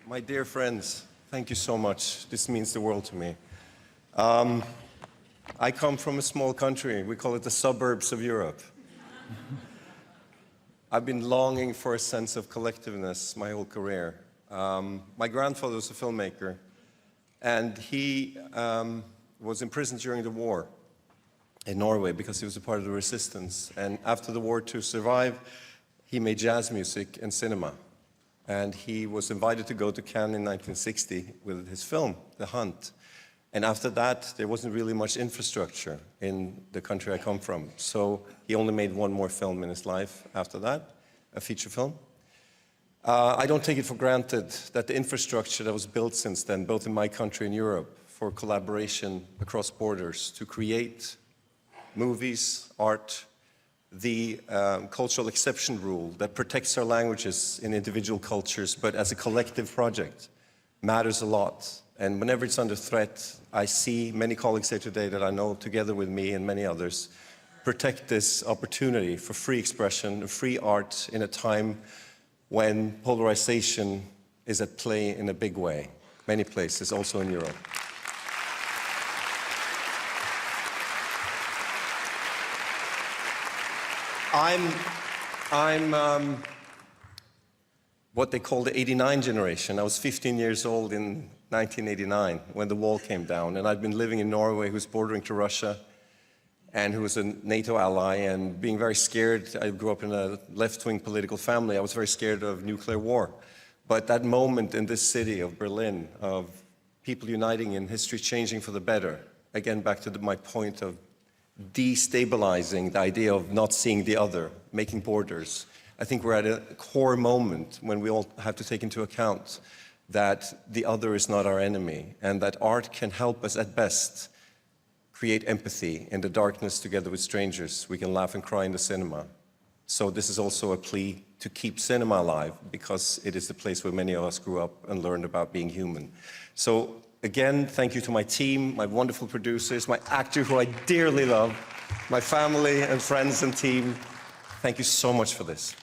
My dear friends, thank you so much. This means the world to me. I come from a small country. We call it the suburbs of Europe. I've been longing for a sense of collectiveness my whole career. My grandfather was a filmmaker, and he was imprisoned during the war in Norway because he was a part of the resistance. And after the war, to survive, he made jazz music and cinema. And he was invited to go to Cannes in 1960 with his film, The Hunt. And after that, there wasn't really much infrastructure in the country I come from. So he only made one more film in his life after that, a feature film. I don't take it for granted that the infrastructure that was built since then, both in my country and Europe, for collaboration across borders to create movies, art, the cultural exception rule that protects our languages in individual cultures, but as a collective project, matters a lot. And whenever it's under threat, I see many colleagues here today that I know, together with me and many others, protect this opportunity for free expression, free art in a time when polarization is at play in a big way, many places, also in Europe. I'm what they call the '89 generation. I was 15 years old in 1989 when the wall came down, and I'd been living in Norway, who's bordering to Russia, and who was a NATO ally, and being very scared. I grew up in a left-wing political family. I was very scared of nuclear war. But that moment in this city of Berlin, of people uniting and history changing for the better, again, back to my point of destabilizing the idea of not seeing the other, making borders. I think we're at a core moment when we all have to take into account that the other is not our enemy, and that art can help us at best create empathy in the darkness together with strangers. We can laugh and cry in the cinema. So this is also a plea to keep cinema alive, because it is the place where many of us grew up and learned about being human. So again, thank you to my team, my wonderful producers, my actor who I dearly love, my family and friends and team. Thank you so much for this.